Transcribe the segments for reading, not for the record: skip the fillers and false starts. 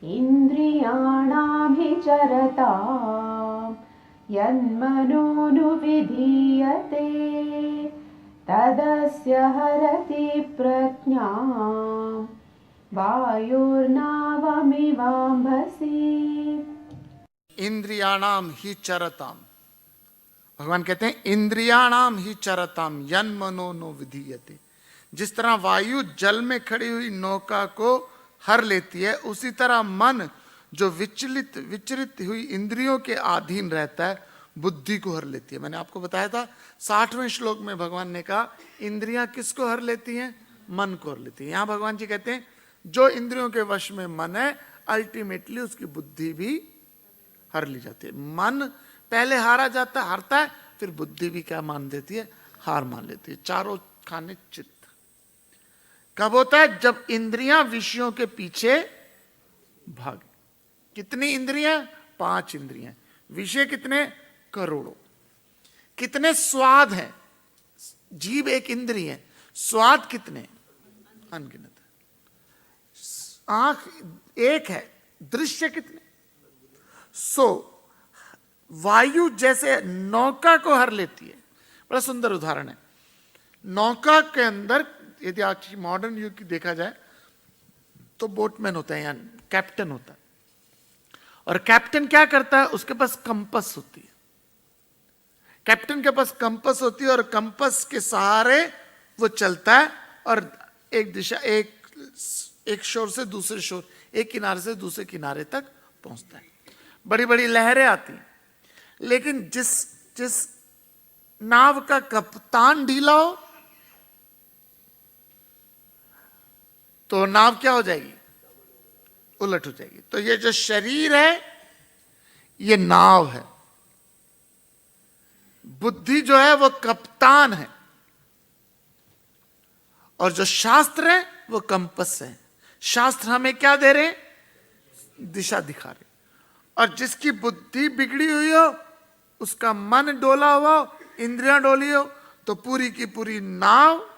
इन्द्रियाणाभिचरतां यन्मनोनुविधीयते तदस्य हरति प्रज्ञां वायुर्नावमिवाम्भसि। इंद्रियाणाम ही चरताम, भगवान कहते हैं इंद्रियाणाम ही चरताम यन मनो नो विधीयते। जिस तरह वायु जल में खड़ी हुई नौका को हर लेती है, उसी तरह मन जो विचलित हुई इंद्रियों के अधीन रहता है, बुद्धि को हर लेती है। मैंने आपको बताया था 60वें श्लोक में भगवान ने कहा इंद्रियां किसको हर लेती हैं? मन को हर लेती है। यहां भगवान जी कहते हैं जो इंद्रियों के वश में मन है, अल्टीमेटली उसकी बुद्धि भी हर ली जाती है। मन पहले हारा जाता है, हारता है, फिर बुद्धि भी क्या मान देती है? हार मान लेती है। चारों खाने चित्त कब होता है? जब इंद्रियां विषयों के पीछे भागे। कितनी इंद्रियां? 5 इंद्रियां। विषय कितने? करोड़ों। कितने स्वाद हैं? जीभ एक इंद्रिय है, स्वाद कितने? अनगिनत है। आंख एक है, दृश्य कितने? वायु जैसे नौका को हर लेती है। बड़ा सुंदर उदाहरण है। नौका के अंदर यदि आज मॉडर्न युग की देखा जाए तो बोटमैन होता है, यानी कैप्टन होता है। और कैप्टन क्या करता है? उसके पास कंपस होती है। कैप्टन के पास कंपस होती है और कंपस के सहारे वो चलता है और एक दिशा, एक शोर से दूसरे शोर, एक किनारे से दूसरे किनारे तक पहुंचता है। बड़ी बड़ी लहरें आती हैं, लेकिन जिस नाव का कप्तान ढीला हो तो नाव क्या हो जाएगी? उलट हो जाएगी। तो ये जो शरीर है ये नाव है, बुद्धि जो है वो कप्तान है, और जो शास्त्र है वो कंपस है। शास्त्र हमें क्या दे रहे हैं? दिशा दिखा रहे। और जिसकी बुद्धि बिगड़ी हुई हो, उसका मन डोला हुआ हो, इंद्रियां डोली हो, तो पूरी की पूरी नाव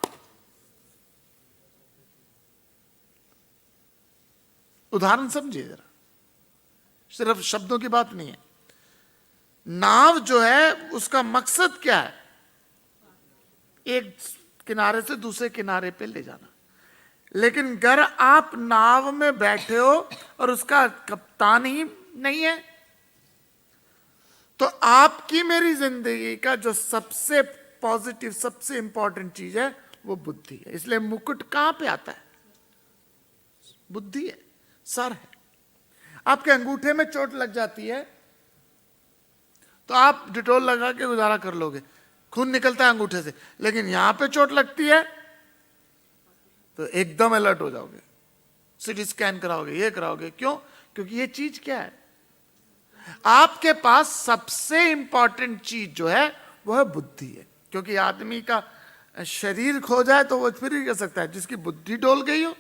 उदाहरण समझिए जरा, सिर्फ शब्दों की बात नहीं है। नाव जो है उसका मकसद क्या है? एक किनारे से दूसरे किनारे पे ले जाना। लेकिन अगर आप नाव में बैठे हो और उसका कप्तान ही नहीं है, तो आपकी मेरी जिंदगी का जो सबसे पॉजिटिव, सबसे इंपॉर्टेंट चीज है वो बुद्धि है। इसलिए मुकुट कहां पे आता है? बुद्धि है, सर है। आपके अंगूठे में चोट लग जाती है तो आप डिटोल लगा के गुजारा कर लोगे, खून निकलता है अंगूठे से। लेकिन यहां पे चोट लगती है तो एकदम अलर्ट हो जाओगे, सीटी स्कैन कराओगे, ये कराओगे। क्यों? क्योंकि ये चीज क्या है? आपके पास सबसे इंपॉर्टेंट चीज जो है वो है बुद्धि है। क्योंकि आदमी का शरीर खो जाए तो वो फिर ही कर सकता है जिसकी बुद्धि डोल गई हो।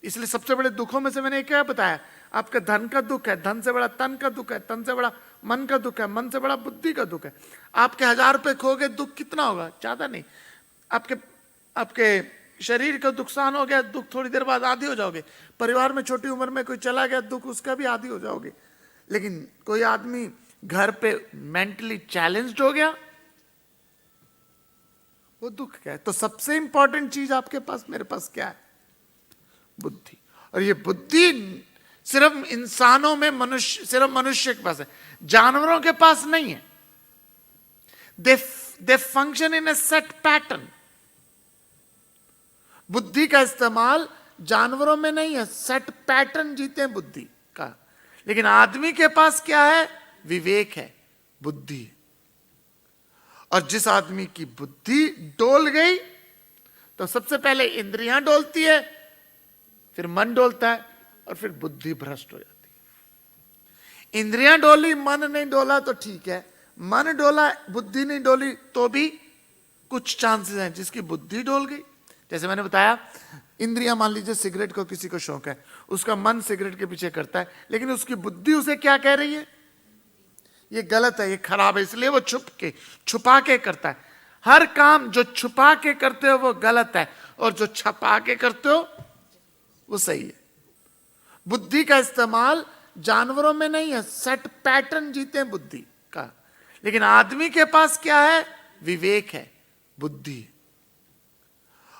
इसलिए सबसे बड़े दुखों में से मैंने क्या बताया? आपका धन का दुख है, धन से बड़ा तन का दुख है, तन से बड़ा मन का दुख है, मन से बड़ा बुद्धि का दुख है। आपके 1000 रुपए खो गए, दुख कितना होगा? ज्यादा नहीं। आपके शरीर का नुकसान हो गया, दुख थोड़ी देर बाद आदी हो जाओगे। परिवार में छोटी उम्र में कोई चला गया, दुख उसका भी आदी हो जाओगे। लेकिन कोई आदमी घर पे मेंटली चैलेंज्ड हो गया, वो दुख क्या है? तो सबसे इंपॉर्टेंट चीज आपके पास, मेरे पास क्या है? बुद्धि। और ये बुद्धि सिर्फ इंसानों में, सिर्फ मनुष्य के पास है, जानवरों के पास नहीं है। They function in a set pattern. बुद्धि का इस्तेमाल जानवरों में नहीं है, सेट पैटर्न जीते हैं बुद्धि का। लेकिन आदमी के पास क्या है? विवेक है, बुद्धि है। और जिस आदमी की बुद्धि डोल गई तो सबसे पहले इंद्रियां डोलती है, फिर मन डोलता है, और फिर बुद्धि भ्रष्ट हो जाती है। इंद्रियां डोली, मन नहीं डोला तो ठीक है। मन डोला, बुद्धि नहीं डोली तो भी कुछ चांसेस हैं। जिसकी बुद्धि डोल गई, जैसे मैंने बताया, इंद्रियां, मान लीजिए सिगरेट को किसी को शौक है, उसका मन सिगरेट के पीछे करता है, लेकिन उसकी बुद्धि उसे क्या कह रही है? ये गलत है, ये खराब है, इसलिए वो छुपा के करता है। हर काम जो छुपा के करते हो वो गलत है, और जो छपा के करते हो वो सही है। बुद्धि का इस्तेमाल जानवरों में नहीं है, सेट पैटर्न जीते हैं बुद्धि का। लेकिन आदमी के पास क्या है? विवेक है, बुद्धि है।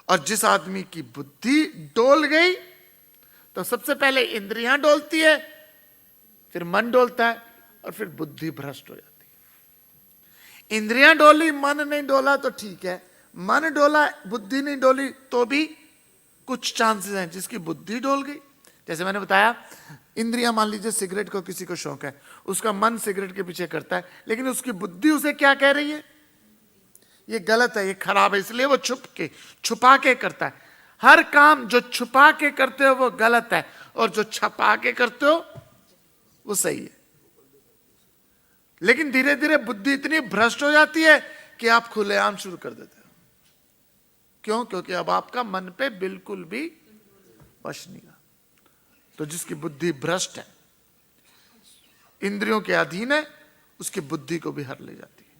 और जिस आदमी की बुद्धि डोल गई तो सबसे पहले इंद्रियां डोलती है, फिर मन डोलता है, और फिर बुद्धि भ्रष्ट हो जाती है। इंद्रियां डोली, मन नहीं डोला तो ठीक है, मन डोला बुद्धि नहीं डोली तो भी कुछ चांसेस हैं। जिसकी बुद्धि डोल गई, जैसे मैंने बताया, इंद्रियां मान लीजिए सिगरेट को किसी को शौक है, उसका मन सिगरेट के पीछे करता है, लेकिन उसकी बुद्धि उसे क्या कह रही है? ये गलत है, ये खराब है, इसलिए वो छुपा के करता है। हर काम जो छुपा के करते हो वो गलत है, और जो छपा के करते हो वो सही है। लेकिन धीरे धीरे बुद्धि इतनी भ्रष्ट हो जाती है कि आप खुलेआम शुरू कर देते हो। क्यों? क्योंकि अब आपका मन पे बिल्कुल भी वश नहीं रहा। तो जिसकी बुद्धि भ्रष्ट है, इंद्रियों के अधीन है, उसकी बुद्धि को भी हर ले जाती है।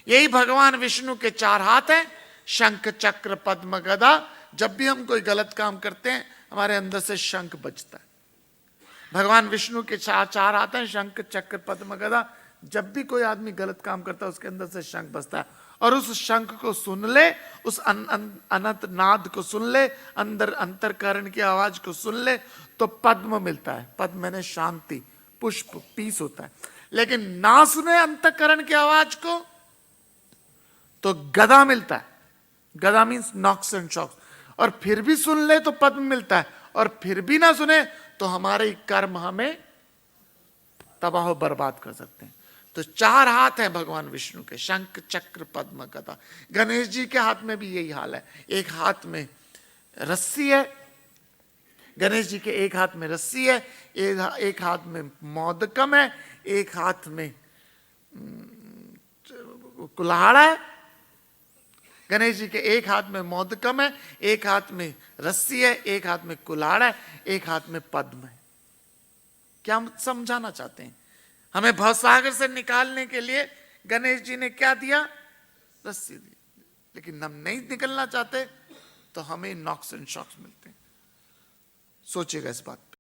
यही भगवान विष्णु के 4 हाथ हैं, शंख चक्र पद्म गदा। जब भी हम कोई गलत काम करते हैं, हमारे अंदर से शंख बजता है। भगवान विष्णु के 4 हाथ हैं, शंख चक्र पद्म गदा। जब भी कोई आदमी गलत काम करता है, उसके अंदर से शंख बजता है, और उस शंख को सुन ले, उस अनंत नाद को सुन ले, अंदर अंतरकरण की आवाज को सुन ले, तो पद्म मिलता है। पद्म मैंने शांति, पुष्प, पीस होता है। लेकिन ना सुने अंतकरण की आवाज को तो गदा मिलता है। गदा मीन्स नॉक्स एंड शॉक्स। और फिर भी सुन ले तो पद्म मिलता है, और फिर भी ना सुने तो हमारे कर्म हमें तबाह बर्बाद कर सकते हैं। तो 4 हाथ हैं भगवान विष्णु के, शंख चक्र पद्म गदा। गणेश जी के हाथ में भी यही हाल है। एक हाथ में रस्सी है, गणेश जी के एक हाथ में रस्सी है, एक हाथ में मोदकम है, एक हाथ में कुल्हाड़ा है। गणेश जी के एक हाथ में मोदकम है, एक हाथ में रस्सी है, एक हाथ में कुल्हाड़ा है, एक हाथ में पद्म है। क्या हम समझाना चाहते हैं? हमें भवसागर से निकालने के लिए गणेश जी ने क्या दिया? रस्सी दी। लेकिन हम नहीं निकलना चाहते तो हमें नॉक्स एंड शॉक्स मिलते हैं। सोचिएगा इस बात पे।